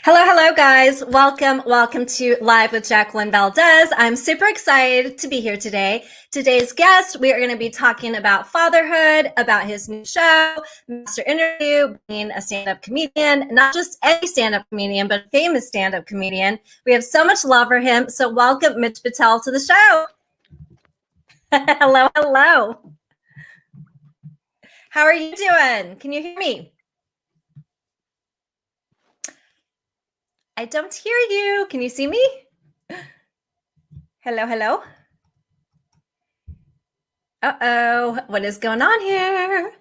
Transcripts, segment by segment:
Hello, guys. Welcome to Live with Jacqueline Valdez. I'm super excited to be here today. Today's guest, we are going to be talking about fatherhood, about his new show, Master Interview, being a stand-up comedian, not just any stand-up comedian, but a famous stand-up comedian. We have so much love for him. So welcome Mitch Fatel to the show. Hello. How are you doing? Can you hear me? I don't hear you. Can you see me? Hello. Uh-oh, what is going on here?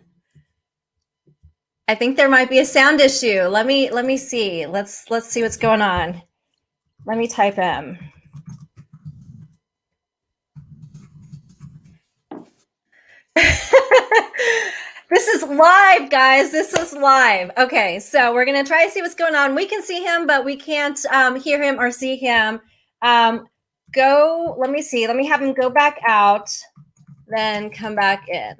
I think there might be a sound issue. Let me see. Let's see what's going on. Let me type in. This is live, guys. This is live. Okay, so we're gonna try to see what's going on. We can see him, but we can't hear him or see him. Let me see. Let me have him go back out, then come back in.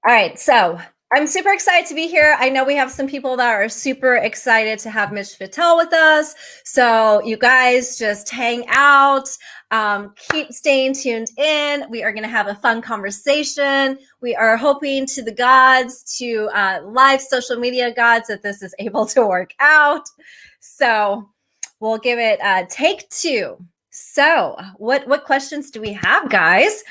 All right, so I'm super excited to be here. I know we have some people that are super excited to have Mitch Fatel with us. So you guys just hang out, keep staying tuned in. We are going to have a fun conversation. We are hoping to the gods, to live social media gods, that this is able to work out. So we'll give it take two. So what questions do we have, guys?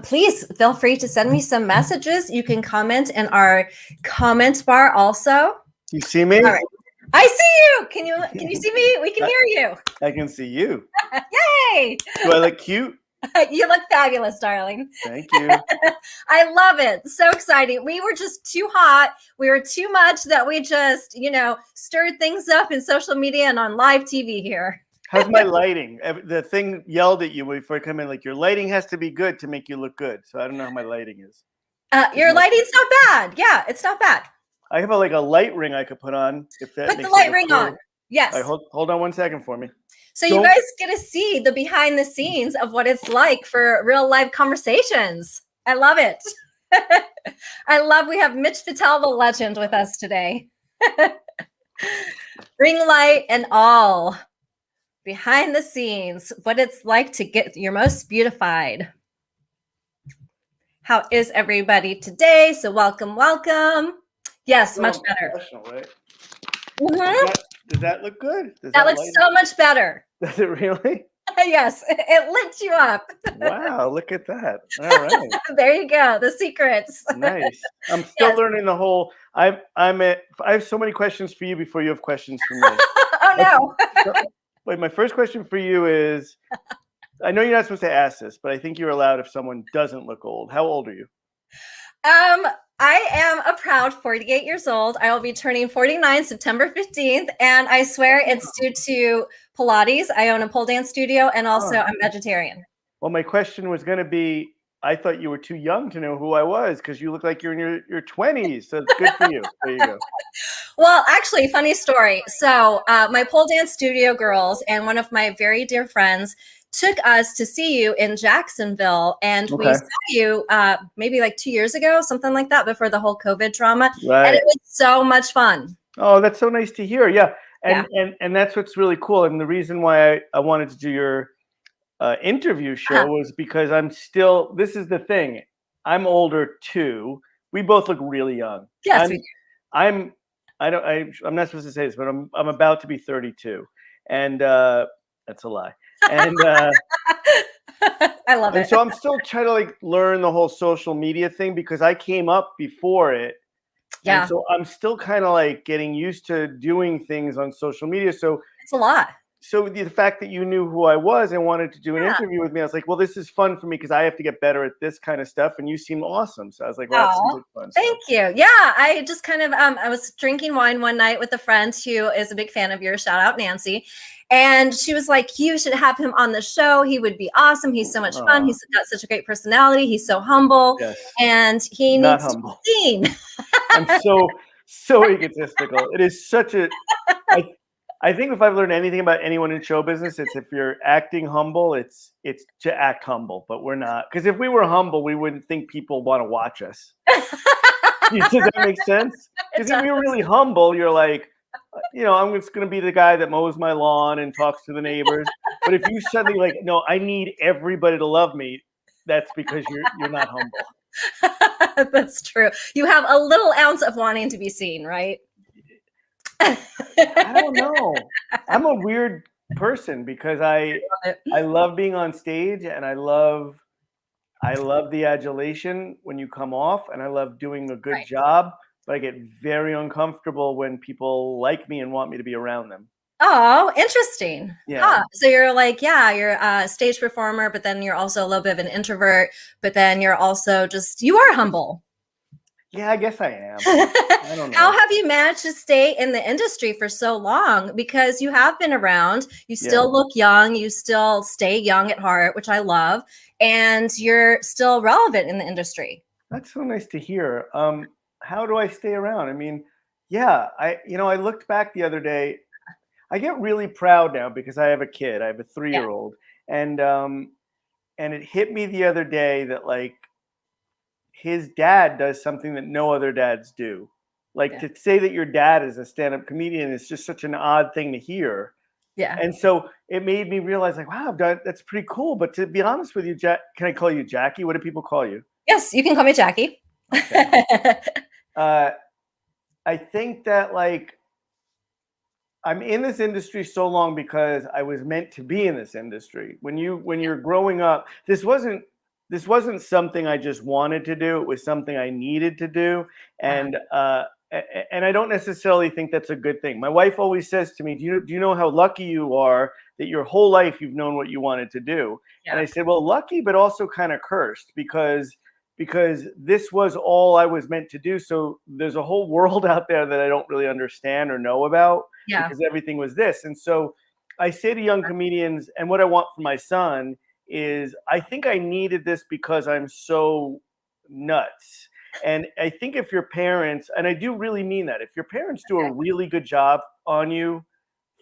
Please feel free to send me some messages. You can comment in our comment bar also. You see me? All right. I see you. Can you see me? We can hear you. I can see you. Yay! Do I look cute? You look fabulous, darling. Thank you. I love it. So exciting. We were just too hot. We were too much that we just, stirred things up in social media and on live TV here. How's my lighting? The thing yelled at you before I come in, like, your lighting has to be good to make you look good. So I don't know how my lighting is. Your lighting's not bad. Yeah, it's not bad. I have a light ring I could put on. Put the light ring on. Yes. All right, hold on 1 second for me. So you guys get to see the behind the scenes of what it's like for real live conversations. I love it. I love we have Mitch Fatel, the legend, with us today. Ring light and all. Behind the scenes, what it's like to get your most beautified. How is everybody today? So welcome. Yes, much better. Right? Mm-hmm. Does that look good? That looks so much better. Does it really? Yes, it lit you up. Wow, look at that. All right. There you go. The secrets. Nice. I'm still learning the whole. I have so many questions for you before you have questions for me. Oh no. Wait, my first question for you is, I know you're not supposed to ask this, but I think you're allowed if someone doesn't look old. How old are you? I am a proud 48 years old. I will be turning 49 September 15th, and I swear it's due to Pilates. I own a pole dance studio, and also I'm vegetarian. Well, my question was going to be, I thought you were too young to know who I was because you look like you're in your 20s. So it's good for you. There you go. Well, actually, funny story. So my pole dance studio girls and one of my very dear friends took us to see you in Jacksonville, and we saw you maybe 2 years ago, something like that, before the whole COVID drama. Right. And it was so much fun. Oh, that's so nice to hear. Yeah. And that's what's really cool. And the reason why I wanted to do your interview show was because this is the thing. I'm older too. We both look really young. Yes. I'm not supposed to say this, but I'm about to be 32. And that's a lie. And I love it. And so I'm still trying to learn the whole social media thing because I came up before it. Yeah. And so I'm still kind of getting used to doing things on social media. So it's a lot. So the fact that you knew who I was and wanted to do an interview with me, I was like, well, this is fun for me because I have to get better at this kind of stuff. And you seem awesome. So I was like, well, that's some good fun stuff. Thank you. Yeah, I just kind of, I was drinking wine one night with a friend who is a big fan of yours. Shout out, Nancy. And she was like, you should have him on the show. He would be awesome. He's so much fun. He's got such a great personality. He's so humble. Yes. And he needs to be seen. I'm so egotistical. It is such a... I think if I've learned anything about anyone in show business, it's if you're acting humble, it's to act humble, but we're not. Because if we were humble, we wouldn't think people want to watch us. Does that make sense? Because if you're really humble, you're like, I'm just going to be the guy that mows my lawn and talks to the neighbors. But if you suddenly like, no, I need everybody to love me, that's because you're not humble. That's true. You have a little ounce of wanting to be seen, right? I don't know. I'm a weird person because I love being on stage, and I love the adulation when you come off, and I love doing a good Right. job, but I get very uncomfortable when people like me and want me to be around them. Oh, interesting. Yeah. Huh. So you're like, yeah, you're a stage performer, but then you're also a little bit of an introvert, but then you're also you are humble. Yeah, I guess I am. I don't How know. have you managed to stay in the industry for so long? Because you have been around, you still look young, you still stay young at heart, which I love, and you're still relevant in the industry. That's so nice to hear. How do I stay around? I mean, yeah, I looked back the other day. I get really proud now because I have a kid. I have a Yeah. 3-year-old, and it hit me the other day that like his dad does something that no other dads do. Like to say that your dad is a stand-up comedian is just such an odd thing to hear. Yeah. And so it made me realize, like, wow, that's pretty cool. But to be honest with you, can I call you Jackie? What do people call you? Yes, you can call me Jackie. Okay. I think that like I'm in this industry so long because I was meant to be in this industry. When you're growing up, this wasn't something I just wanted to do. It was something I needed to do, and I don't necessarily think that's a good thing. My wife always says to me, "Do you know how lucky you are that your whole life you've known what you wanted to do?" And I said, "Well, lucky, but also kind of cursed because this was all I was meant to do. So there's a whole world out there that I don't really understand or know about because everything was this." And so I say to young comedians, and what I want for my son is I think I needed this because I'm so nuts. And I think if your parents, and I do really mean that, if your parents do a really good job on you,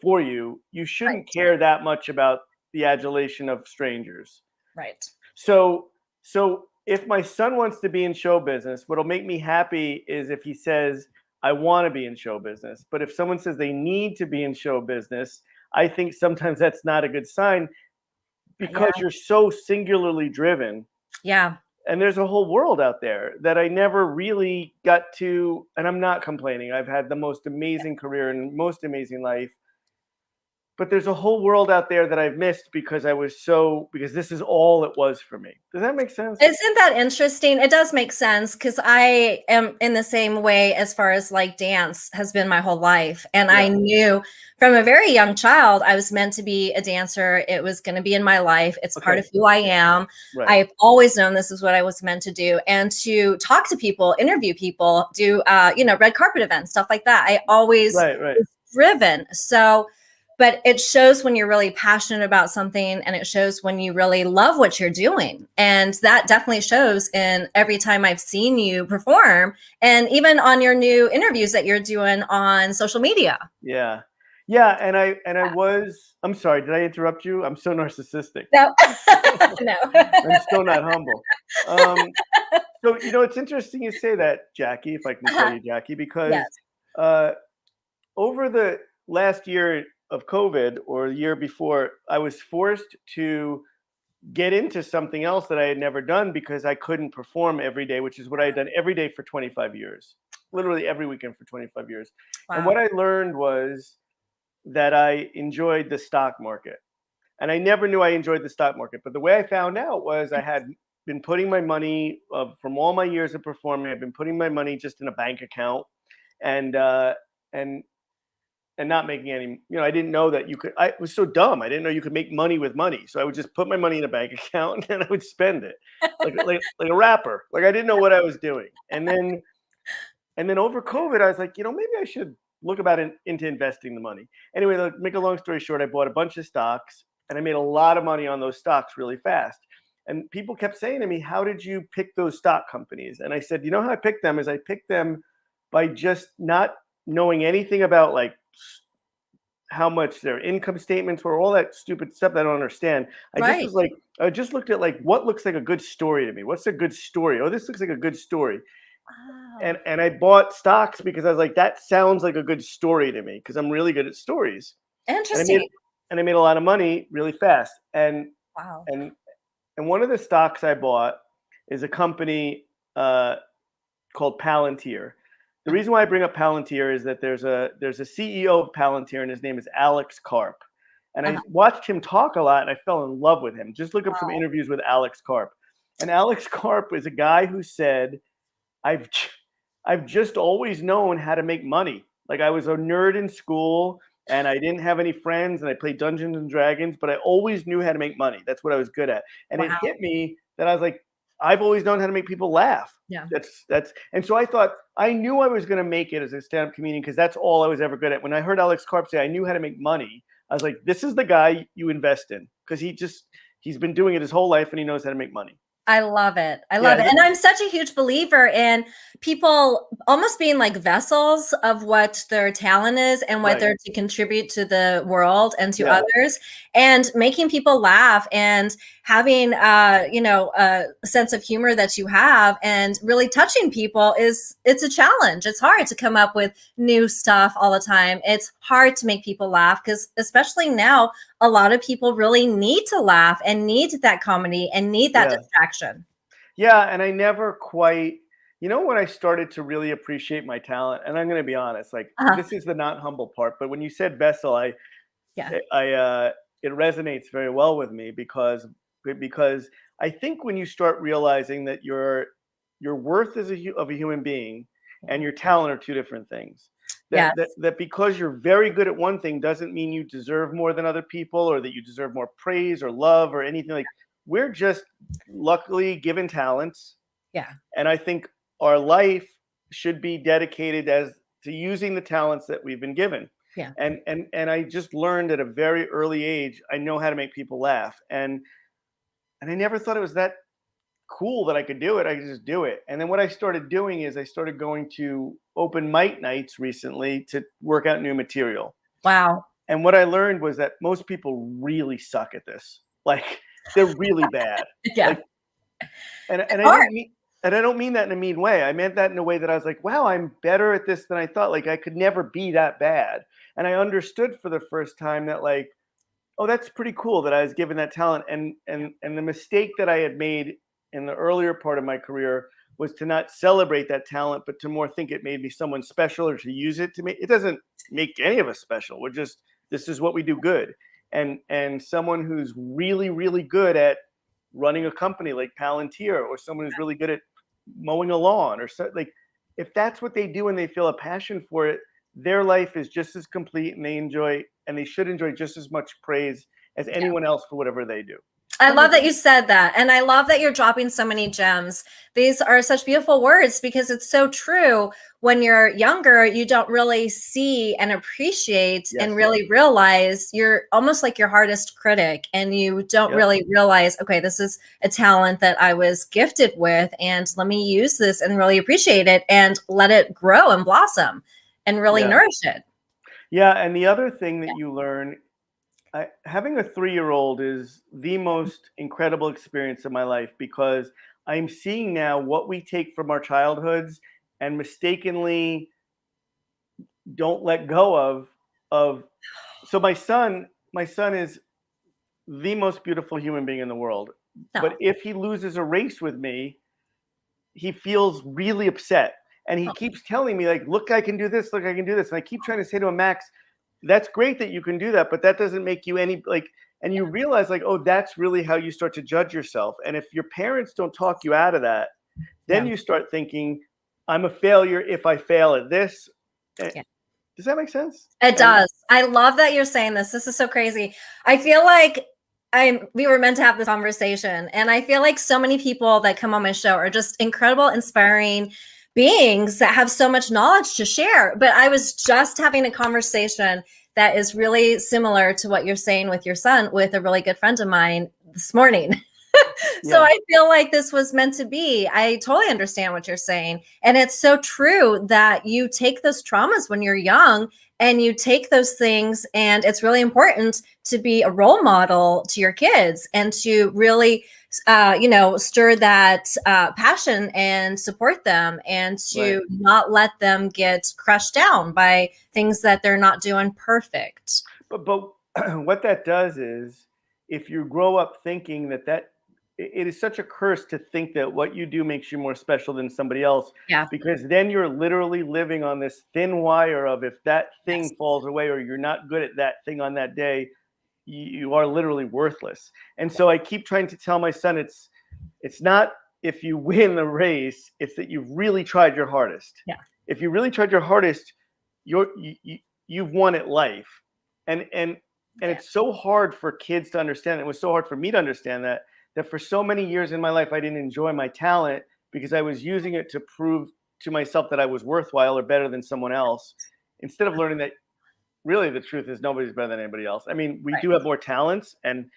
for you, you shouldn't care that much about the adulation of strangers. Right. So if my son wants to be in show business, what'll make me happy is if he says, I want to be in show business. But if someone says they need to be in show business, I think sometimes that's not a good sign because you're so singularly driven. Yeah. And there's a whole world out there that I never really got to, and I'm not complaining. I've had the most amazing career and most amazing life. But there's a whole world out there that I've missed because because this is all it was for me. Does that make sense? Isn't that interesting? It does make sense because I am in the same way as far as like dance has been my whole life. And I knew from a very young child, I was meant to be a dancer. It was going to be in my life. It's part of who I am. Right. I've always known this is what I was meant to do. And to talk to people, interview people, do, red carpet events, stuff like that. I always was driven. So, but it shows when you're really passionate about something, and it shows when you really love what you're doing. And that definitely shows in every time I've seen you perform, and even on your new interviews that you're doing on social media. Yeah. Yeah. I'm sorry, did I interrupt you? I'm so narcissistic. No, no. I'm still not humble. So, it's interesting you say that, Jackie, if I can call you Jackie, because over the last year of COVID or the year before, I was forced to get into something else that I had never done because I couldn't perform every day, which is what I had done every day for 25 years, literally every weekend for 25 years. Wow. And what I learned was that I enjoyed the stock market. And I never knew I enjoyed the stock market. But the way I found out was I had been putting my money from all my years of performing, I've been putting my money just in a bank account and not making any, I didn't know that I was so dumb. I didn't know you could make money with money. So I would just put my money in a bank account and then I would spend it like a rapper. Like I didn't know what I was doing. And then over COVID, I was like, maybe I should look into investing the money. Anyway, to make a long story short, I bought a bunch of stocks and I made a lot of money on those stocks really fast. And people kept saying to me, how did you pick those stock companies? And I said, how I picked them is I picked them by just not knowing anything about like how much their income statements were, all that stupid stuff that I don't understand. I just looked at like what looks like a good story to me. What's a good story? Oh, this looks like a good story. Oh, and I bought stocks because I was like, that sounds like a good story to me because I'm really good at stories, and I made interesting. and I made a lot of money really fast. Wow. And and one of the stocks I bought is a company uh, called Palantir. The reason why I bring up Palantir is that there's a CEO of Palantir, and his name is Alex Karp. And I Uh-huh. watched him talk a lot, and I fell in love with him. Just look up some Wow. interviews with Alex Karp. And Alex Karp is a guy who said, "I've I've just always known how to make money. Like I was a nerd in school, and I didn't have any friends, and I played Dungeons and Dragons, but I always knew how to make money. That's what I was good at." And it Wow. hit me that I was like, I've always known how to make people laugh. Yeah. That's and so I thought I knew I was going to make it as a stand-up comedian because that's all I was ever good at. When I heard Alex Karp say I knew how to make money, I was like, this is the guy you invest in because he's been doing it his whole life and he knows how to make money. I love it. I love Yeah, it. And I'm such a huge believer in people almost being like vessels of what their talent is and what right. they're to contribute to the world and to Yeah, others, and making people laugh and having a sense of humor that you have and really touching people it's a challenge. It's hard to come up with new stuff all the time. It's hard to make people laugh because especially now a lot of people really need to laugh and need that comedy and need that yeah. distraction. Yeah, and I never quite, when I started to really appreciate my talent, and I'm going to be honest, like Uh-huh. this is the not humble part, but when you said vessel, Yeah. it resonates very well with me because I think when you start realizing that your worth as of a human being and your talent are two different things. That, that Yes. that because you're very good at one thing doesn't mean you deserve more than other people or that you deserve more praise or love or anything like we're just luckily given talents, Yeah. and I think our life should be dedicated as to using the talents that we've been given. Yeah. And I just learned at a very early age I know how to make people laugh, and I never thought it was that cool that I could do it. I could just do it. And then what I started doing is I started going to open mic nights recently to work out new material. Wow. And what I learned was that most people really suck at this. Like they're really bad. Yeah. Like and It's and I hard. didn't mean and I don't mean that in a mean way. I meant that in a way that I was like, wow, I'm better at this than I thought. Like I could never be that bad. And I understood for the first time that like, oh, that's pretty cool that I was given that talent. And the mistake that I had made in the earlier part of my career was to not celebrate that talent, but to more think it made me someone special or to use it to make it doesn't make any of us special. We're just this is what we do good. And someone who's really, really good at running a company like Palantir or someone who's really good at mowing a lawn or so like if that's what they do and they feel a passion for it, their life is just as complete and they should enjoy just as much praise as anyone else for whatever they do. I Does that love make that you sense? said that. And I love that you're dropping so many gems. These are such beautiful words because it's so true. When you're younger, you don't really see and appreciate Yes. and really realize you're almost like your hardest critic. And you don't Yep. really realize, okay, this is a talent that I was gifted with. And let me use this and really appreciate it and let it grow and blossom and really Yeah. nourish it. Yeah. And the other thing that you learn, having a 3-year-old is the most incredible experience of my life because I'm seeing now what we take from our childhoods and mistakenly don't let go of so my son is the most beautiful human being in the world. But No. if he loses a race with me, he feels really upset. And he Oh, keeps telling me, like, look, I can do this, look, I can do this. And I keep trying to say to him, Max, that's great that you can do that, but that doesn't make you any like, and you realize, like, oh, that's really how you start to judge yourself. And if your parents don't talk you out of that, then yeah. you start thinking, I'm a failure if I fail at this. Eh, Yeah. Does that make sense? It And does. I love that you're saying this. This is so crazy. I feel like we were meant to have this conversation. And I feel like so many people that come on my show are just incredible, inspiring beings that have so much knowledge to share. But I was just having a conversation that is really similar to what you're saying with your son with a really good friend of mine this morning. So yeah, I feel like this was meant to be. I totally understand what you're saying. And it's so true that you take those traumas when you're young and you take those things. And it's really important to be a role model to your kids and to really stir that passion and support them, and to Right. not let them get crushed down by things that they're not doing perfect. But what that does is, if you grow up thinking that it is such a curse to think that what you do makes you more special than somebody else, Yeah. because then you're literally living on this thin wire of, if that Yes. thing falls away or you're not good at that thing on that day, you are literally worthless. And so I keep trying to tell my son, it's not if you win the race, it's that you've really tried your hardest. Yeah. If you really tried your hardest, you've won at life. And Yeah. it's so hard for kids to understand. It was so hard for me to understand that for so many years in my life I didn't enjoy my talent because I was using it to prove to myself that I was worthwhile or better than someone else, instead of learning that really the truth is nobody's better than anybody else. I mean, we Right. do have more talents, and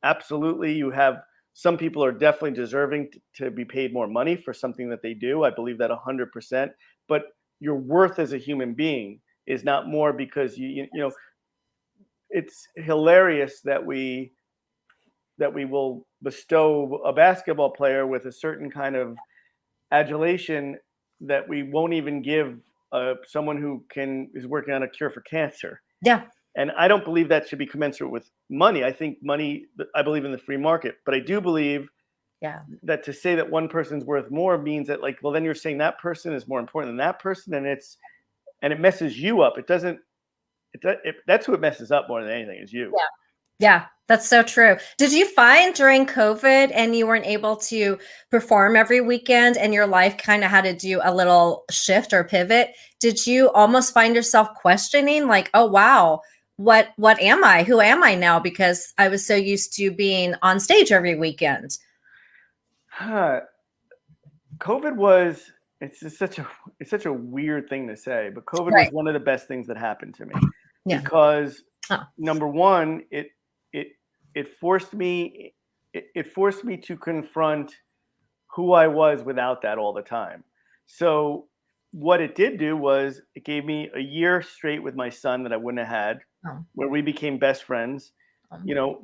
absolutely you have some people are definitely deserving to be paid more money for something that they do. I believe that 100%. But your worth as a human being is not more because it's hilarious that we will bestow a basketball player with a certain kind of adulation that we won't even give someone who is working on a cure for cancer. Yeah. And I don't believe that should be commensurate with money. I think I believe in the free market, but I do believe Yeah. that to say that one person's worth more means that, like, well, then you're saying that person is more important than that person, and it messes you up. It doesn't. That's who it messes up more than anything, is you. Yeah. Yeah, that's so true. Did you find during COVID and you weren't able to perform every weekend and your life kind of had to do a little shift or pivot? Did you almost find yourself questioning, like, oh wow, what am I? Who am I now? Because I was so used to being on stage every weekend. Huh. COVID was it's just such a weird thing to say, but COVID was Right. one of the best things that happened to me, Yeah. because Oh, number one, it it forced me it forced me to confront who I was without that all the time. So what it did do was it gave me a year straight with my son that I wouldn't have had, oh, where we became best friends. um, You know,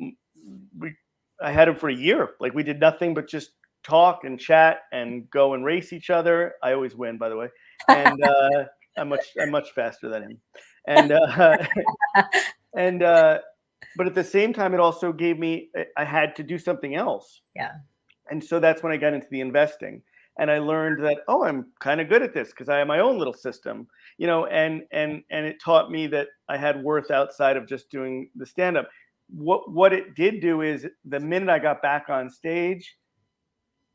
we I had him for a year. Like, we did nothing but just talk and chat and go and race each other. I always win, by the way, and I'm much faster than him, and and but at the same time, it also gave me I had to do something else. yeah. And so that's when I got into the investing. And I learned that, oh, I'm kind of good at this because I have my own little system, and it taught me that I had worth outside of just doing the stand up. What it did do is, the minute I got back on stage,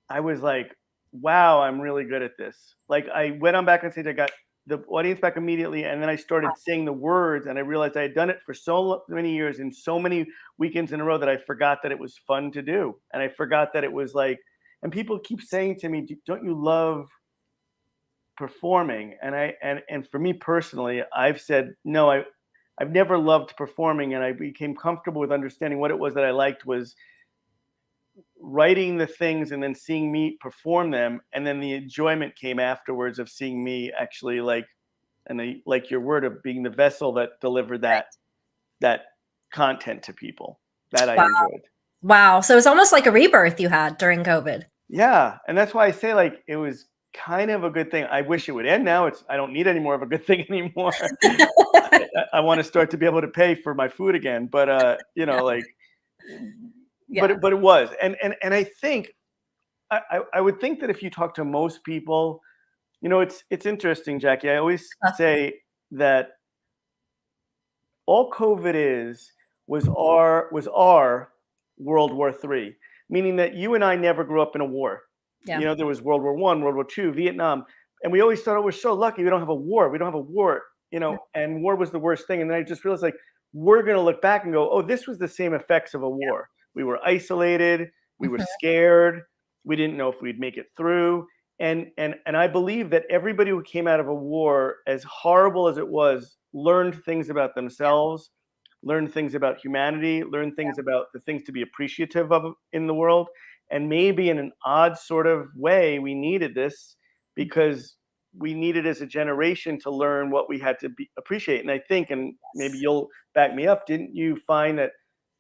I was like, wow, I'm really good at this. Like, I went on back on stage, I got the audience back immediately, and then I started saying the words, and I realized I had done it for so many years and so many weekends in a row that I forgot that it was fun to do. And I forgot that it was like, and people keep saying to me, don't you love performing? And for me personally, I've said, no, I've never loved performing, and I became comfortable with understanding what it was that I liked was writing the things and then seeing me perform them, and then the enjoyment came afterwards of seeing me actually, like your word, of being the vessel that delivered Right. that content to people that I Wow. enjoyed. Wow. So it's almost like a rebirth you had during COVID. Yeah, and that's why I say, like, it was kind of a good thing. I wish it would end now. I don't need any more of a good thing anymore. I want to start to be able to pay for my food again, but like, Yeah. but it was, and I think I would think that if you talk to most people, it's interesting, Jackie. I always say that all COVID was our World War III, meaning that you and I never grew up in a war. Yeah. There was World War I, World War II, Vietnam, and we always thought, oh, we're so lucky we don't have a war. We don't have a war, and war was the worst thing. And then I just realized, like, we're going to look back and go, oh, this was the same effects of a war. We were isolated, we were Mhm. scared, we didn't know if we'd make it through. And I believe that everybody who came out of a war, as horrible as it was, learned things about themselves, learned things about humanity, learned things about the things to be appreciative of in the world. And maybe in an odd sort of way, we needed this because we needed, as a generation, to learn what we had to appreciate. And I think, and maybe you'll back me up, didn't you find that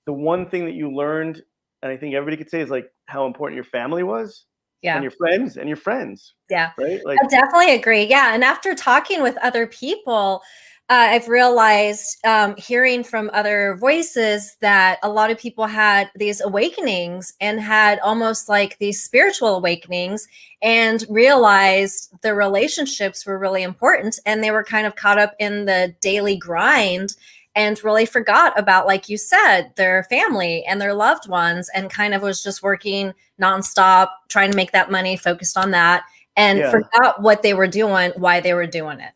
the one thing that you learned, and I think everybody could say, is like, how important your family was and Yeah. your friends and your friends, Yeah. right? Like, I definitely agree. Yeah. And after talking with other people, I've realized, hearing from other voices, that a lot of people had these awakenings and had almost like these spiritual awakenings, and realized the relationships were really important. And they were kind of caught up in the daily grind and really forgot about, like you said, their family and their loved ones, and kind of was just working nonstop, trying to make that money, focused on that, and yeah, forgot what they were doing, why they were doing it.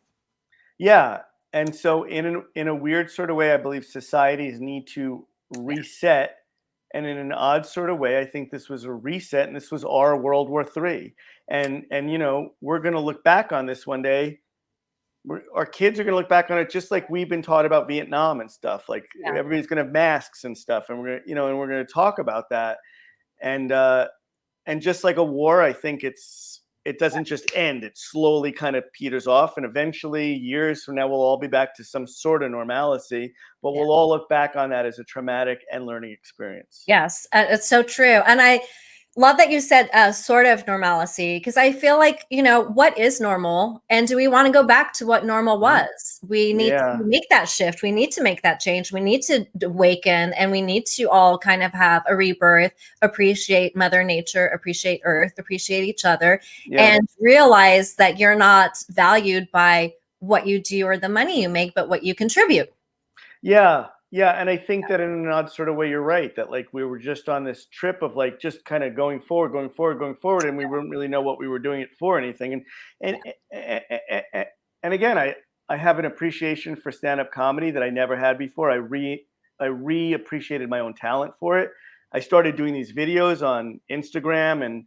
yeah. And so in a weird sort of way, I believe societies need to Yeah. reset. And in an odd sort of way, I think this was a reset, and this was our World War III. And you know, we're going to look back on this one day. Our kids are going to look back on it just like we've been taught about Vietnam and stuff. Like Yeah. everybody's going to have masks and stuff, and we're going to, you know, and we're going to talk about that. And just like a war, I think it doesn't just end. It slowly kind of peters off, and eventually, years from now, we'll all be back to some sort of normalcy. But Yeah. we'll all look back on that as a traumatic and learning experience. Yes, it's so true. And I love that you said, sort of normalcy, because I feel like, what is normal? And do we want to go back to what normal Mhm. was? We need to Yeah, make that shift. We need to make that change. We need to awaken, and we need to all kind of have a rebirth, appreciate Mother Nature, appreciate Earth, appreciate each other, yeah, and realize that you're not valued by what you do or the money you make, but what you contribute. yeah, yeah. And I think that in an odd sort of way, you're right. That like we were just on this trip of like just kind of going forward, going forward, going forward, and we wouldn't really know what we were doing it for, anything. And and again, I have an appreciation for stand up comedy that I never had before. I re appreciated my own talent for it. I started doing these videos on Instagram, and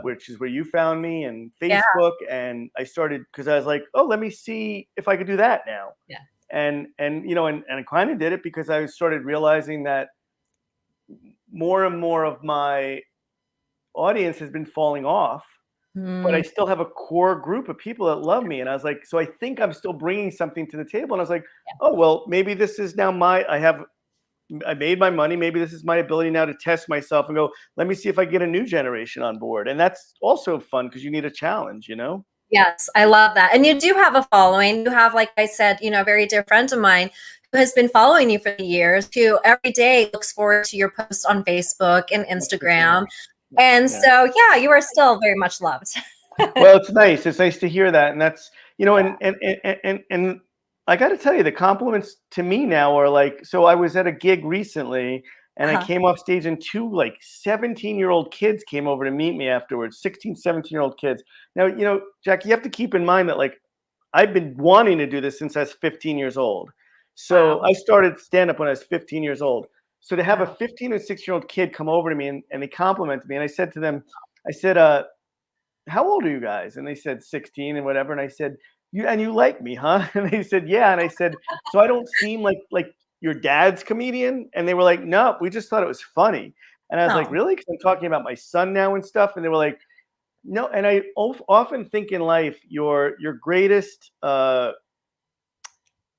which is where you found me, and Yeah. Facebook. And I started because I was like, oh, let me see if I could do that now. Yeah. And you know, and I kind of did it because I started realizing that more and more of my audience has been falling off, but I Mm, still have a core group of people that love me. And I was like, so I think I'm still bringing something to the table. And I was like, oh well, maybe this is now I made my money. Maybe this is my ability now to test myself and go, let me see if I get a new generation on board. And that's also fun because you need a challenge, you know? yes, I love that. And you do have a following. You have, like I said, a very dear friend of mine who has been following you for the years, who every day looks forward to your posts on Facebook and That's good to know. Instagram. And Yeah. so, yeah, you are still very much loved. Well, it's nice. It's nice to hear that, and that's you know, Yeah. and I got to tell you, the compliments to me now are like. So I was at a gig recently, and I Uh-huh. came off stage, and two like 17-year-old kids came over to meet me afterwards. 16, 17-year-old kids. Now, you know, Jack, you have to keep in mind that like I've been wanting to do this since I was 15 years old. So Wow. I started stand up when I was 15 years old. So to have a Wow. 15 and 6-year-old kid come over to me and they complimented me, and I said to them, I said, how old are you guys? And they said 16 and whatever. And I said, you like me, huh? And they said, yeah. And I said, so I don't seem like your dad's comedian? And they were like, no, we just thought it was funny. And I was like, Oh, really? Because I'm talking about my son now and stuff. And they were like, no. And I often think in life, your greatest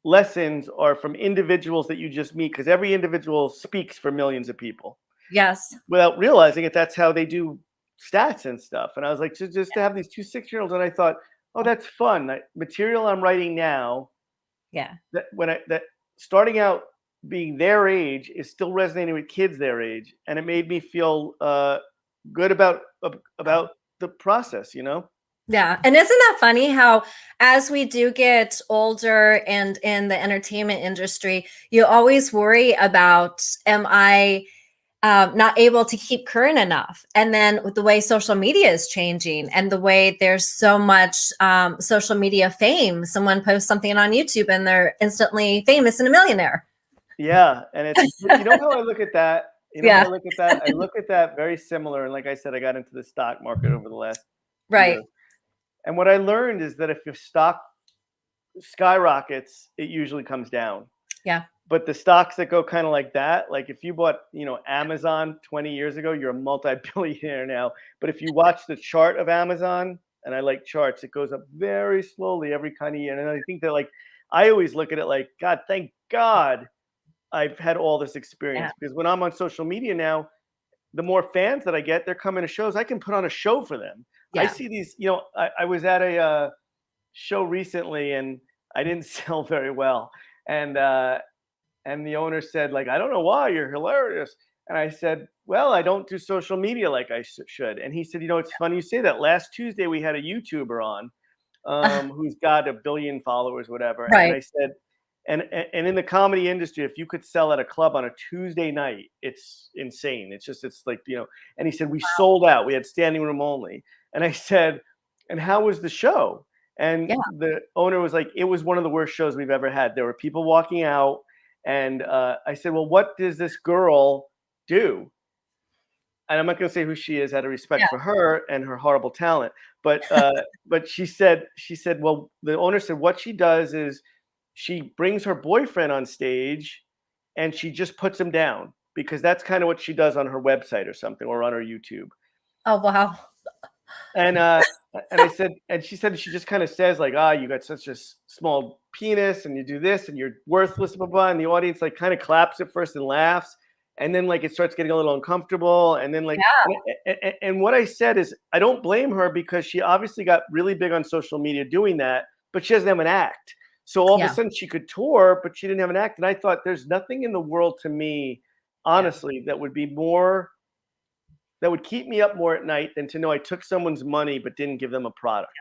lessons are from individuals that you just meet, because every individual speaks for millions of people yes. without realizing it. That's how they do stats and stuff. And I was like, just to have these two 6-year-olds, and I thought, oh, that's fun. Material I'm writing now Yeah. that starting out being their age is still resonating with kids their age, and it made me feel good Oh. about the process. You know? Yeah. And isn't that funny how, as we do get older and in the entertainment industry, you always worry about, am I not able to keep current enough? And then with the way social media is changing, and the way there's so much social media fame, someone posts something on YouTube and they're instantly famous and a millionaire. Yeah, and it's you know how I look at that. You know how Yeah. I look at that. I look at that very similar. And like I said, I got into the stock market over the last Right. year. And what I learned is that if your stock skyrockets, it usually comes down. Yeah. But the stocks that go kind of like that, like if you bought, you know, Amazon 20 years ago, you're a multi-billionaire now. But if you watch the chart of Amazon, and I like charts, it goes up very slowly every kind of year. And I think that like I always look at it like, God, thank God I've had all this Yeah. experience, because when I'm on social media now, the more fans that I get, they're coming to shows. I can put on a show for them. I Yeah. see these, I was at a show recently and I didn't sell very well. And and the owner said, like, I don't know why, you're hilarious. And I said, well, I don't do social media like I should. And he said, it's funny you say that. Last Tuesday we had a YouTuber on who's got 1 billion followers, whatever. And Right. I said, and in the comedy industry, if you could sell at a club on a Tuesday night, it's insane. It's like, and he said, we sold out. We had standing room only. And I said, and how was the show? And Yeah. the owner was like, it was one of the worst shows we've ever had. There were people walking out. And I said, well, what does this girl do? And I'm not going to say who she is out of respect Yeah. for her and her horrible talent. But but she said, well, the owner said what she does is she brings her boyfriend on stage and she just puts him down because that's kind of what she does on her website or something or on her YouTube. Oh, wow. And I said, and she said she just kind of says like, you got such a small penis, and you do this, and you're worthless, blah blah. And the audience like kind of claps at first and laughs, and then like it starts getting a little uncomfortable, and then like, and what I said is I don't blame her because she obviously got really big on social media doing that, but she doesn't have an act. So all of a sudden she could tour, but she didn't have an act. And I thought there's nothing in the world to me, honestly, that would be more. That would keep me up more at night than to know I took someone's money but didn't give them a product.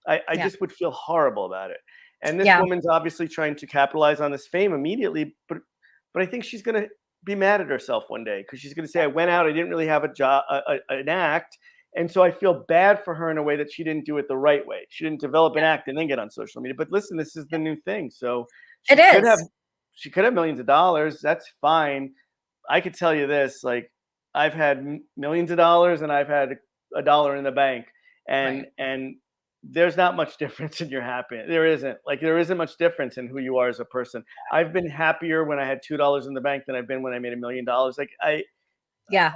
I just would feel horrible about it. And this woman's obviously trying to capitalize on this fame immediately, but I think she's going to be mad at herself one day because she's going to say, I went out, I didn't really have a job, an act, and so I feel bad for her in a way that she didn't do it the right way. She didn't develop an act and then get on social media. But listen, this is the new thing. So she could have millions of dollars. That's fine. I could tell you this, like, I've had millions of dollars and I've had $1 in the bank, and there's not much difference in your happiness. There isn't much difference in who you are as a person. I've been happier when I had $2 in the bank than I've been when I made $1 million. Like I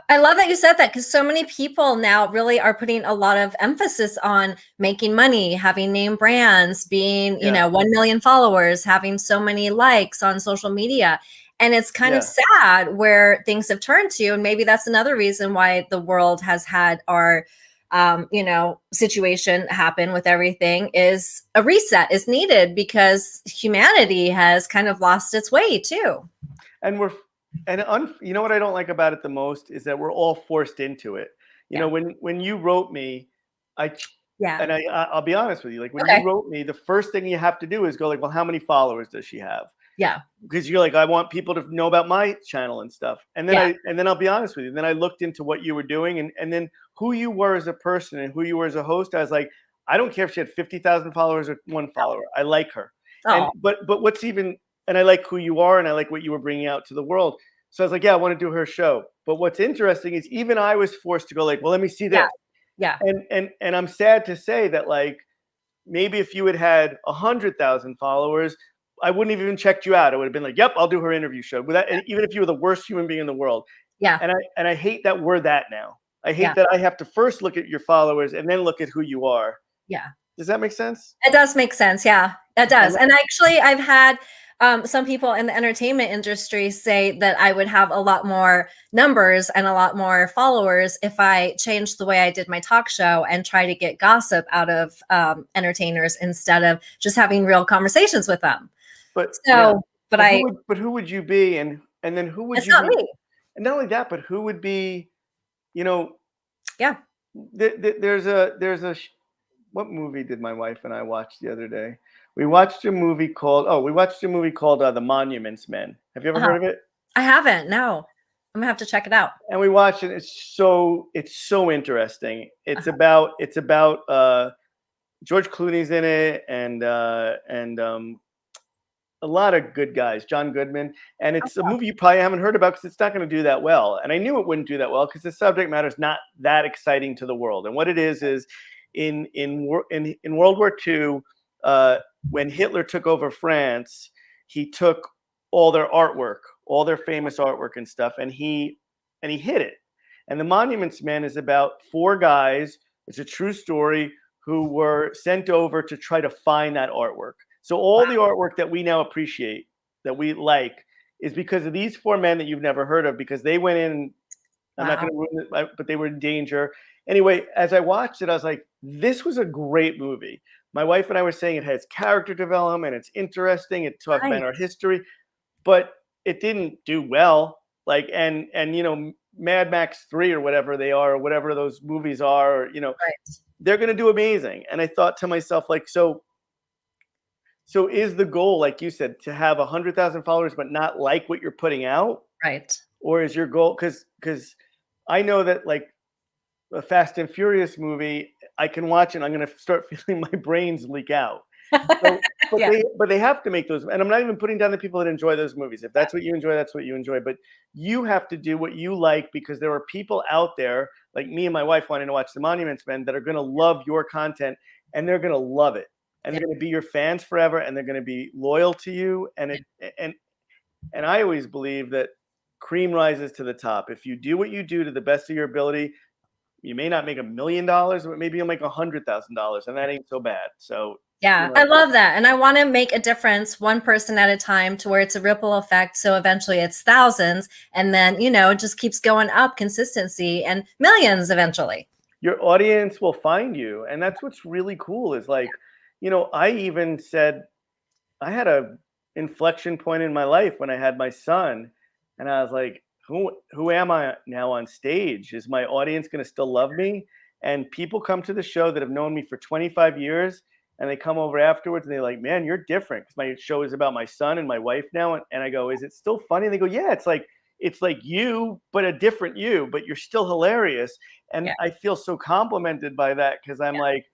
love that you said that because so many people now really are putting a lot of emphasis on making money, having name brands, being, 1 million followers, having so many likes on social media. And it's kind of sad where things have turned to, and maybe that's another reason why the world has had our, situation happen with everything, is a reset is needed because humanity has kind of lost its way too. And you know what I don't like about it the most is that we're all forced into it. You know, when you wrote me, and I'll be honest with you, like when you wrote me, the first thing you have to do is go like, well, how many followers does she have? Yeah. Because you're like, I want people to know about my channel and stuff. And then I'll be honest with you. Then I looked into what you were doing and then who you were as a person and who you were as a host. I was like, I don't care if she had 50,000 followers or 1 follower. I like her. And but what's even, and I like who you are and I like what you were bringing out to the world. So I was like, I want to do her show. But what's interesting is even I was forced to go like, well, let me see this. Yeah. And I'm sad to say that like maybe if you had 100,000 followers, I wouldn't have even checked you out. I would have been like, yep, I'll do her interview show. And even if you were the worst human being in the world. Yeah. And I hate that we're that now. I hate that I have to first look at your followers and then look at who you are. Yeah. Does that make sense? It does make sense. Yeah, it does. And actually, I've had some people in the entertainment industry say that I would have a lot more numbers and a lot more followers if I changed the way I did my talk show and try to get gossip out of entertainers instead of just having real conversations with them. But who would you be, and then who would it's you not be? me. And not only that, but who would be, Yeah. There's a what movie did my wife and I watch the other day? We watched a movie called The Monuments Men. Have you ever heard of it? I haven't. No. I'm gonna have to check it out. And we watched it. It's so interesting. It's about George Clooney's in it and a lot of good guys, John Goodman, and it's a movie you probably haven't heard about because it's not going to do that well. And I knew it wouldn't do that well because the subject matter is not that exciting to the world. And what it is in World War II, when Hitler took over France, he took all their artwork, all their famous artwork and stuff, and he hid it. And The Monuments Men is about 4 guys. It's a true story who were sent over to try to find that artwork. So all the artwork that we now appreciate, that we like, is because of these 4 men that you've never heard of, because they went in I'm not Wow. going to ruin it, but they were in danger. Anyway, as I watched it, I was like, this was a great movie. My wife and I were saying it has character development, it's interesting, it talks about our Nice. history, but it didn't do well. Like, and Mad Max 3 or whatever they are, or whatever those movies are, or, Right. they're going to do amazing. And I thought to myself, like, so is the goal, like you said, to have 100,000 followers but not like what you're putting out, Right. or is your goal because I know that like a Fast and Furious movie, I can watch it and I'm going to start feeling my brains leak out. So, but Yeah. they have to make those, and I'm not even putting down the people that enjoy those movies. If that's what you enjoy, that's what you enjoy. But you have to do what you like, because there are people out there like me and my wife wanting to watch The Monuments Men that are going to love your content, and they're going to love it, and Yeah. they're going to be your fans forever, and they're going to be loyal to you. And I always believe that cream rises to the top. If you do what you do to the best of your ability, you may not make $1 million, but maybe you'll make $100,000, and that ain't so bad. So, you Yeah, I know, love that. And I want to make a difference one person at a time to where it's a ripple effect. So eventually it's thousands. And then, it just keeps going up, consistency, and millions eventually. your audience will find you. And that's what's really cool is like, I even said I had a inflection point in my life when I had my son, and I was like, who am I now on stage? Is my audience going to still love me? And people come to the show that have known me for 25 years, and they come over afterwards and they're like, man, you're different, because my show is about my son and my wife now. And I go, is it still funny? And they go, yeah, it's like you, but a different you, but you're still hilarious. And Yeah. I feel so complimented by that, because I'm like,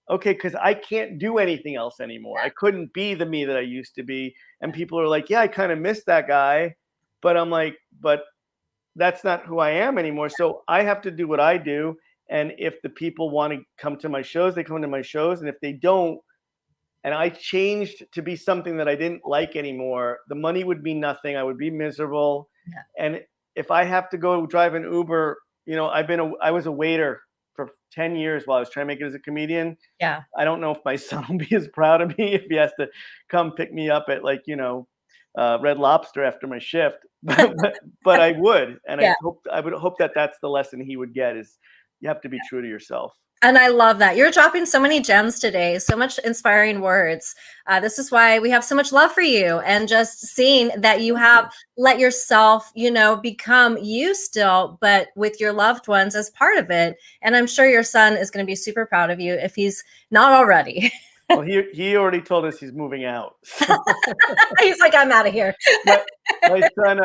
okay, because I can't do anything else anymore. I couldn't be the me that I used to be. And people are like, yeah, I kind of miss that guy. But I'm like, but that's not who I am anymore. So I have to do what I do. And if the people want to come to my shows, they come to my shows. And if they don't, and I changed to be something that I didn't like anymore, the money would be nothing. I would be miserable. Yeah. And if I have to go drive an Uber, I was a waiter for 10 years while I was trying to make it as a comedian. Yeah. I don't know if my son will be as proud of me if he has to come pick me up at like, Red Lobster after my shift, but I would, and Yeah. I would hope that that's the lesson he would get, is you have to be true to yourself. And I love that. You're dropping so many gems today, so much inspiring words. This is why we have so much love for you, and just seeing that you have let yourself, become you still, but with your loved ones as part of it. And I'm sure your son is going to be super proud of you if he's not already. Well, he already told us he's moving out. He's like, I'm out of here. My son,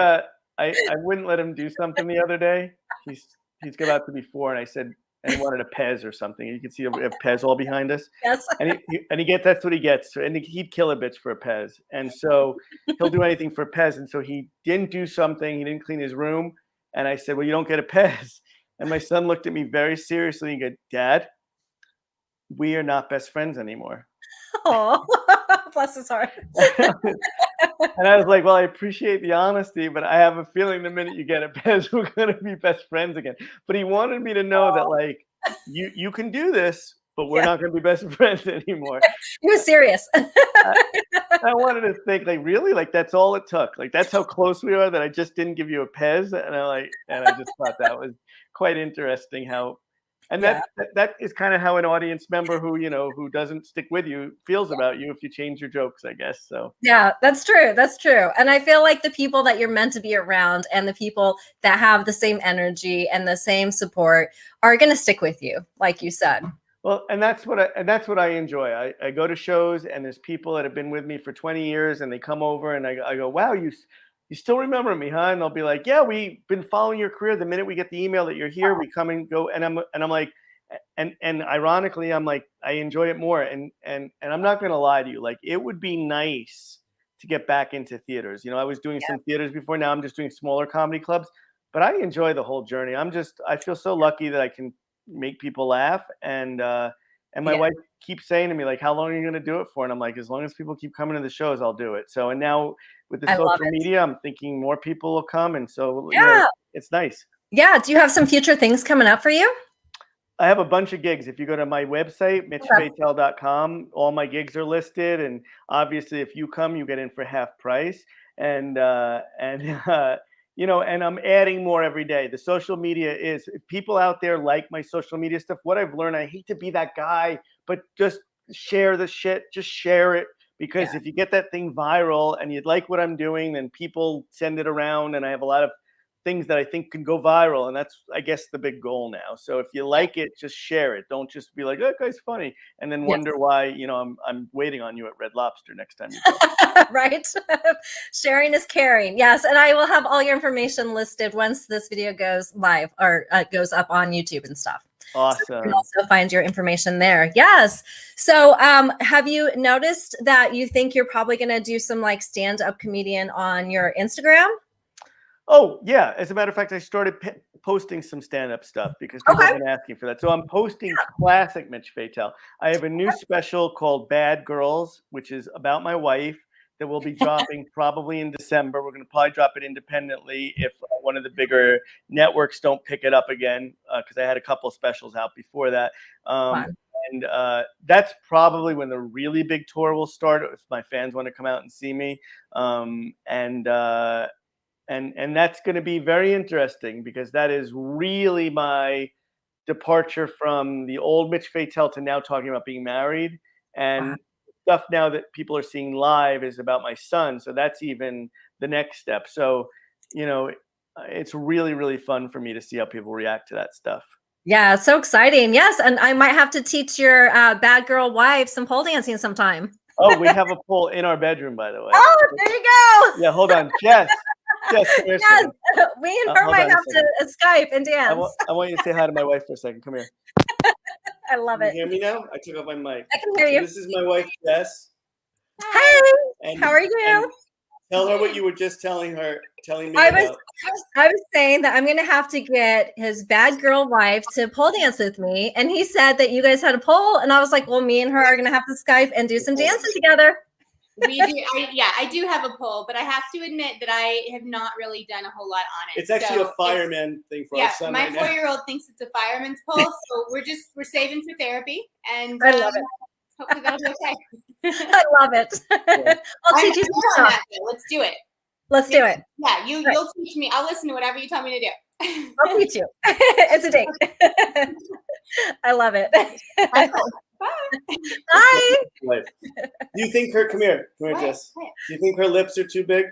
I wouldn't let him do something the other day. He's about to be 4, and I said, and he wanted a Pez or something. You can see a Pez all behind us. Yes. And he gets, that's what he gets. And he'd kill a bitch for a Pez. And so he'll do anything for a Pez. And so he didn't do something. He didn't clean his room. And I said, well, you don't get a Pez. And my son looked at me very seriously and go, Dad, we are not best friends anymore. Oh, bless his heart. And I was like, well, I appreciate the honesty, but I have a feeling the minute you get a Pez, we're going to be best friends again. But he wanted me to know that, like, you can do this, but we're not going to be best friends anymore. He was serious. I wanted to think, like, really? Like, that's all it took? Like, that's how close we are, that I just didn't give you a Pez? And I just thought that was quite interesting how. And Yeah. that is kind of how an audience member who doesn't stick with you feels about you if you change your jokes, I guess. So Yeah, that's true. That's true. And I feel like the people that you're meant to be around, and the people that have the same energy and the same support, are going to stick with you, like you said. well, and that's what I enjoy. I go to shows, and there's people that have been with me for 20 years, and they come over, and I go, wow, you still remember me, huh? And they'll be like, yeah, we've been following your career. The minute we get the email that you're here, we come and go. And I'm like, and ironically, I'm like, I enjoy it more. And I'm not going to lie to you. Like, it would be nice to get back into theaters. I was doing some theaters before. Now I'm just doing smaller comedy clubs, but I enjoy the whole journey. I feel so lucky that I can make people laugh. And my wife keeps saying to me, like, how long are you going to do it for? And I'm like, as long as people keep coming to the shows, I'll do it. So, and now with the social media, I'm thinking more people will come. And so, it's nice. Yeah. Do you have some future things coming up for you? I have a bunch of gigs. If you go to my website, mitchfatel.com, all my gigs are listed. And obviously, if you come, you get in for half price. And and I'm adding more every day. The social media is, if people out there like my social media stuff, what I've learned, I hate to be that guy, but just share the shit, just share it. Because Yeah. if you get that thing viral and you like what I'm doing, then people send it around, and I have a lot of things that I think can go viral, and that's, I guess, the big goal now. So if you like it, just share it. Don't just be like, "Oh, that guy's funny," and then Yes. wonder why I'm waiting on you at Red Lobster next time you go. Right? Sharing is caring. Yes. And I will have all your information listed once this video goes live or goes up on YouTube and stuff. So you can Awesome. also find your information there. Yes. So have you noticed that you think you're probably going to do some like stand-up comedian on your Instagram? Oh, yeah. As a matter of fact, I started posting some stand-up stuff because people Okay. have been asking for that. So I'm posting classic Mitch Fatel. I have a new special called Bad Girls, which is about my wife, that will be dropping probably in December. We're going to probably drop it independently if one of the bigger networks don't pick it up again, because I had a couple of specials out before that. Fun. And that's probably when the really big tour will start, if my fans want to come out and see me. And that's going to be very interesting, because that is really my departure from the old Mitch Fatel to now talking about being married. Wow. And stuff now that people are seeing live is about my son. So that's even the next step. So, it's really, really fun for me to see how people react to that stuff. Yeah, it's so exciting. Yes. And I might have to teach your bad girl wife some pole dancing sometime. Oh, we have a pole in our bedroom, by the way. Oh, there you go. Yeah, hold on. Jess, come here a Yes, second. me and her Hold might on a have second. to Skype and I dance. want you to say hi to my wife for a second. Come here. I love Can you it. hear me now? I took off my mic. I can hear So you. this is my wife, Jess. Hey, And how are and you? tell her what you were just telling me I was about. I was saying that I'm gonna have to get his bad girl wife to pole dance with me, and he said that you guys had a pole, and I was like, well, me and her are gonna have to Skype and do some dancing together. We do. I do have a pole, but I have to admit that I have not really done a whole lot on it. It's actually a fireman thing for our son my right now. 4-year-old thinks it's a fireman's pole, so we're saving for therapy, and I love it. hopefully that'll be okay. I love it. I'll teach you some stuff. Let's do it. Let's do it. Yeah, you'll teach me. I'll listen to whatever you tell me to do. I'll teach you. It's a date. I love it. Bye. Bye. Do you think come here, Jess. Do you think her lips are too big?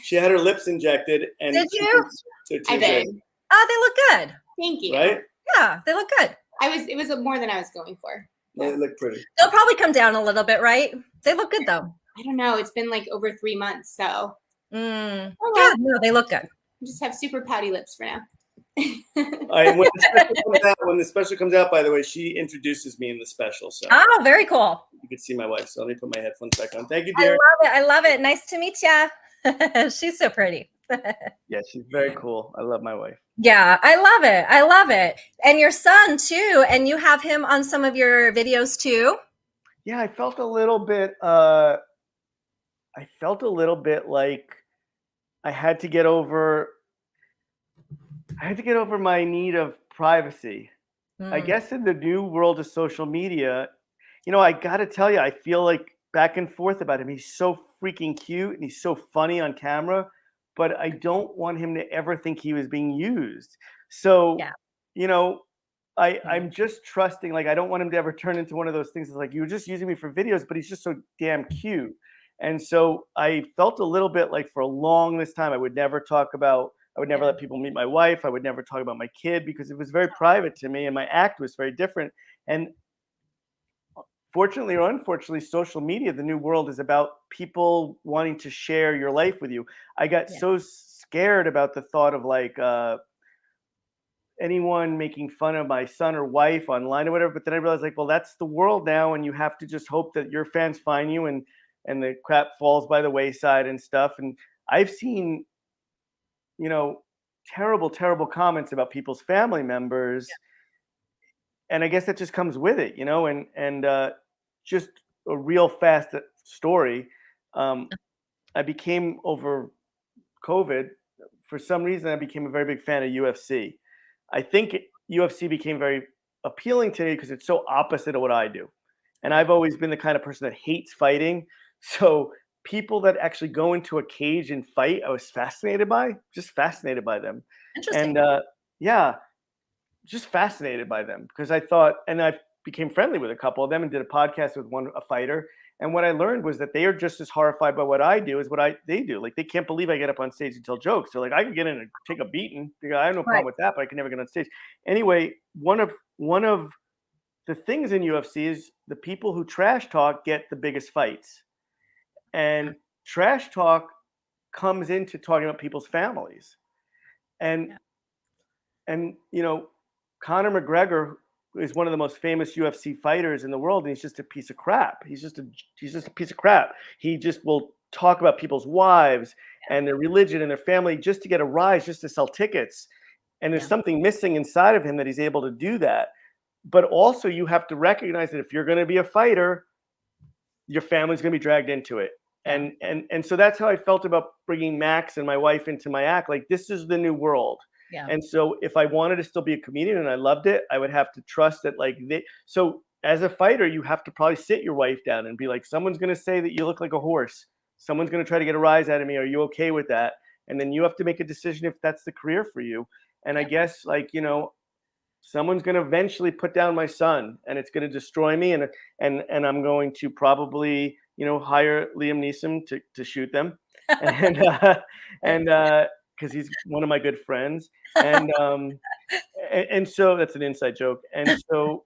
She had her lips injected, and did you? I did. Oh, they look good. Thank you. Right? Yeah, they look good. It was more than I was going for. They look pretty. They'll probably come down a little bit, right? They look good though. I don't know. It's been like over 3 months, so. Yeah, no, they look good. I just have super pouty lips for now. All right, when the special comes out, by the way, she introduces me in the special. So oh, very cool. You can see my wife. So let me put my headphones back on. Thank you, I dear. love it. I love it. Nice to meet you. She's so pretty. Yeah, she's very cool. I love my wife. Yeah, I love it. I love it. And your son too. And you have him on some of your videos too. Yeah, I felt a little bit like I had to get over my need of privacy. I guess in the new world of social media, I got to tell you, I feel like back and forth about him. He's so freaking cute and he's so funny on camera, but I don't want him to ever think he was being used. So, I'm just trusting, like, I don't want him to ever turn into one of those things that's like, you were just using me for videos, but he's just so damn cute. And so I felt a little bit like for a long this time, I would never let people meet my wife. I would never talk about my kid because it was very private to me and my act was very different. And fortunately or unfortunately, social media, the new world, is about people wanting to share your life with you. I got so scared about the thought of like anyone making fun of my son or wife online or whatever. But then I realized like, well, that's the world now. And you have to just hope that your fans find you and the crap falls by the wayside and stuff. And I've seen, terrible, terrible comments about people's family members. Yeah. And I guess that just comes with it, and just a real fast story. I became, over COVID, for some reason, I became a very big fan of UFC. I think UFC became very appealing to me because it's so opposite of what I do. And I've always been the kind of person that hates fighting. So people that actually go into a cage and fight, I was fascinated by, just fascinated by them. Interesting. And yeah, just fascinated by them because I thought, and I became friendly with a couple of them and did a podcast with a fighter. And what I learned was that they are just as horrified by what I do as they do. Like they can't believe I get up on stage and tell jokes. They're like, I can get in and take a beating. I have no problem with that, but I can never get on stage. Anyway, one of the things in UFC is the people who trash talk get the biggest fights. And trash talk comes into talking about people's families. And Conor McGregor is one of the most famous UFC fighters in the world, and he's just a piece of crap. He's just a piece of crap. He just will talk about people's wives and their religion and their family just to get a rise, just to sell tickets. And there's something missing inside of him that he's able to do that. But also you have to recognize that if you're going to be a fighter, your family's going to be dragged into it. And so that's how I felt about bringing Max and my wife into my act. Like, this is the new world. Yeah. And so if I wanted to still be a comedian and I loved it, I would have to trust that, like, so as a fighter, you have to probably sit your wife down and be like, someone's going to say that you look like a horse. Someone's going to try to get a rise out of me. Are you okay with that? And then you have to make a decision if that's the career for you. And I guess, like, someone's going to eventually put down my son and it's going to destroy me. And I'm going to probably, hire Liam Neeson to shoot them. And because he's one of my good friends. And so that's an inside joke. And so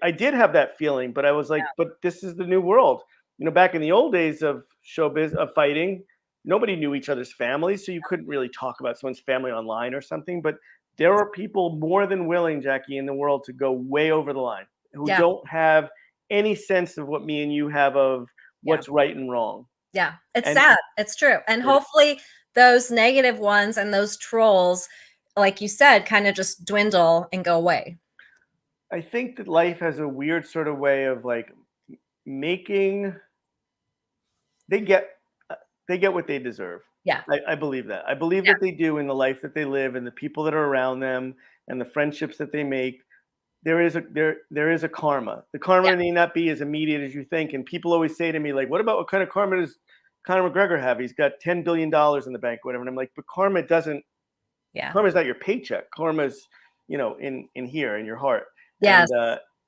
I did have that feeling, but I was like, but this is the new world. Back in the old days of showbiz, of fighting, nobody knew each other's families. So you couldn't really talk about someone's family online or something. But there are people more than willing, Jackie, in the world to go way over the line who don't have any sense of what me and you have of what's right and wrong. Yeah, it's sad. It's true. And hopefully those negative ones and those trolls, like you said, kind of just dwindle and go away. I think that life has a weird sort of way of, like, they get what they deserve. Yeah. I believe that. I believe that they do in the life that they live and the people that are around them and the friendships that they make. There is a karma. The karma may not be as immediate as you think. And people always say to me, like, what kind of karma does Conor McGregor have? He's got $10 billion in the bank, whatever. And I'm like, but karma doesn't. Yeah. Karma is not your paycheck. Karma is, in here, in your heart. Yes.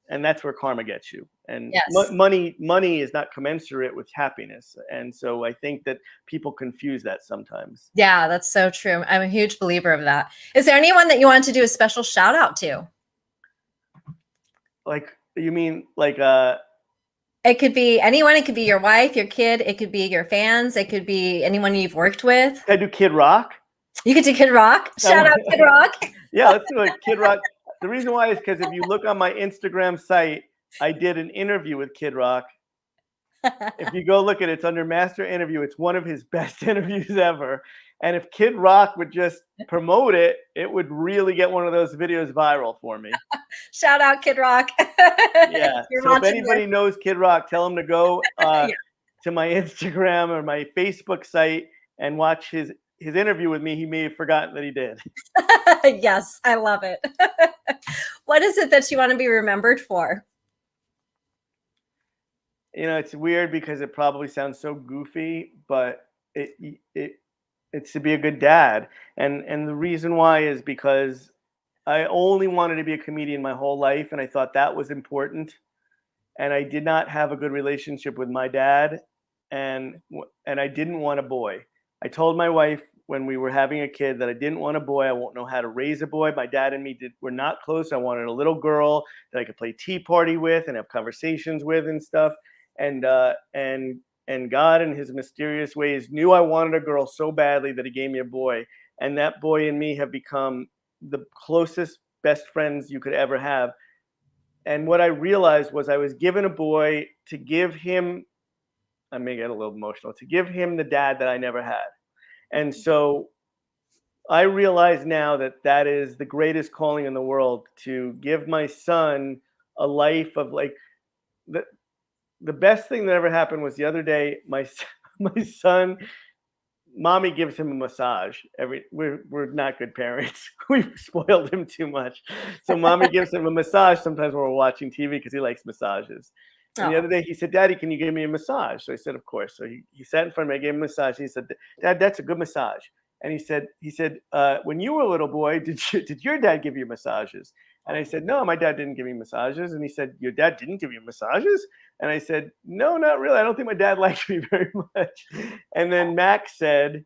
And that's where karma gets you. And money is not commensurate with happiness. And so I think that people confuse that sometimes. Yeah, that's so true. I'm a huge believer of that. Is there anyone that you want to do a special shout out to? Like, you mean like it could be anyone. It could be your wife, your kid. It could be your fans. It could be anyone you've worked with. Can I do Kid Rock? You could do Kid Rock. Shout out Kid Rock. Yeah, let's do it. Kid Rock. The reason why is because if you look on my Instagram site, I did an interview with Kid Rock. If you go look at it, it's under Master Interview. It's one of his best interviews ever. And if Kid Rock would just promote it, it would really get one of those videos viral for me. Shout out Kid Rock. Yeah. So if anybody knows Kid Rock, tell him to go to my Instagram or my Facebook site and watch his interview with me. He may have forgotten that he did. Yes, I love it. What is it that you want to be remembered for? It's weird because it probably sounds so goofy, but it's to be a good dad. And the reason why is because I only wanted to be a comedian my whole life, and I thought that was important. And I did not have a good relationship with my dad, and I didn't want a boy. I told my wife when we were having a kid that I didn't want a boy. I won't know how to raise a boy. My dad and me were not close. I wanted a little girl that I could play tea party with and have conversations with and stuff. And God in his mysterious ways knew I wanted a girl so badly that he gave me a boy. And that boy and me have become the closest best friends you could ever have. And what I realized was I was given a boy to give him, I may get a little emotional, to give him the dad that I never had. And so I realize now that that is the greatest calling in the world, to give my son a life of, like, the best thing that ever happened was the other day, my son, mommy gives him a massage. We're not good parents. We've spoiled him too much. So mommy gives him a massage sometimes when we're watching TV because he likes massages. And the other day he said, "Daddy, can you give me a massage?" So I said, "Of course." So he sat in front of me, I gave him a massage. And he said, "Dad, that's a good massage." And he said, "When you were a little boy, did your dad give you massages?" And I said, "No, my dad didn't give me massages." And he said, "Your dad didn't give you massages?" And I said, "No, not really. I don't think my dad liked me very much." And then Max said,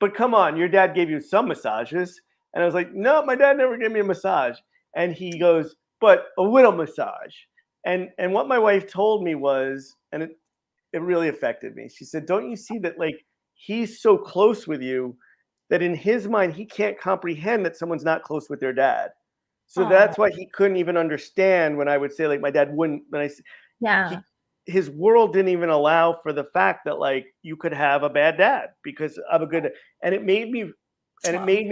"But come on, your dad gave you some massages." And I was like, "No, my dad never gave me a massage." And he goes, "But a little massage." And what my wife told me was, and it really affected me. She said, "Don't you see that like he's so close with you that in his mind he can't comprehend that someone's not close with their dad." So that's why he couldn't even understand when I would say like my dad wouldn't when Yeah. his world didn't even allow for the fact that like you could have a bad dad because of a good, and it made me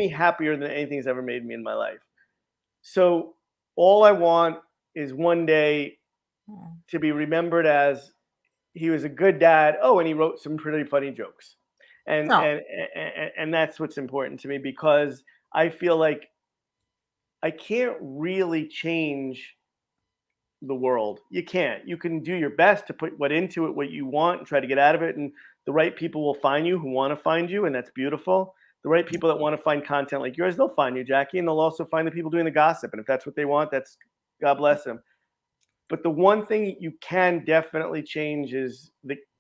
happier than anything has ever made me in my life. So all I want is one day to be remembered as he was a good dad. Oh, and he wrote some pretty funny jokes. And Oh. and that's what's important to me because I feel like I can't really change the world. You can't. You can do your best to put what into it, what you want, and try to get out of it. And the right people will find you who want to find you, and that's beautiful. The right people that want to find content like yours, they'll find you, Jackie, and they'll also find the people doing the gossip. And if that's what they want, that's God bless them. But the one thing you can definitely change is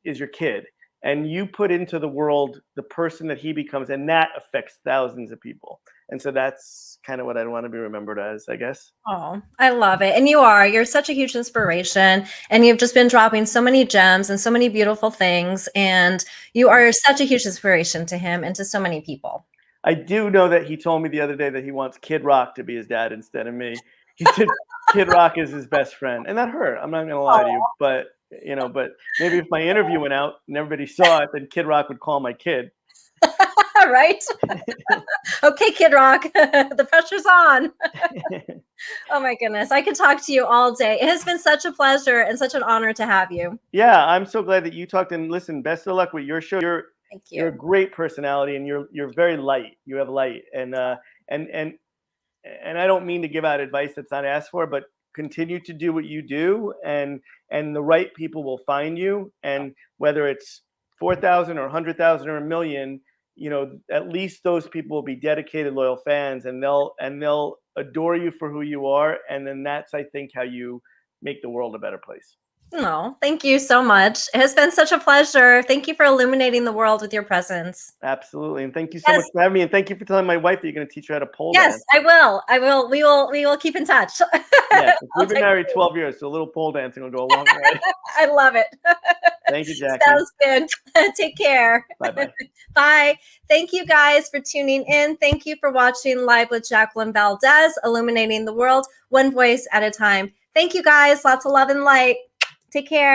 your kid. And you put into the world the person that he becomes, and that affects thousands of people. And so that's kind of what I want to be remembered as, I guess. Oh, I love it. And you're such a huge inspiration. And you've just been dropping so many gems and so many beautiful things. And you are such a huge inspiration to him and to so many people. I do know that he told me the other day that he wants Kid Rock to be his dad instead of me. He said Kid Rock is his best friend. And that hurt. I'm not going to lie to you. But, but maybe if my interview went out and everybody saw it, then Kid Rock would call my kid. Right? Okay, Kid Rock, the pressure's on. Oh my goodness. I could talk to you all day. It has been such a pleasure and such an honor to have you. Yeah, I'm so glad that you talked. And listen, best of luck with your show. Thank you. You're a great personality, and you're very light. You have light, and I don't mean to give out advice that's not asked for, but continue to do what you do, and the right people will find you. And whether it's 4,000 or 100,000 or a million, at least those people will be dedicated, loyal fans, and they'll adore you for who you are. And then that's, I think, how you make the world a better place. Oh, thank you so much. It has been such a pleasure. Thank you for illuminating the world with your presence. Absolutely. And thank you so much for having me. And thank you for telling my wife that you're going to teach her how to pole dance. Yes, I will. We will keep in touch. Yes, we've been married 12 years, so a little pole dancing will go a long way. I love it. Thank you, Jackie. Sounds good. Take care. Bye-bye. Bye. Thank you guys for tuning in. Thank you for watching Live with Jacqueline Valdez, illuminating the world one voice at a time. Thank you guys. Lots of love and light. Take care.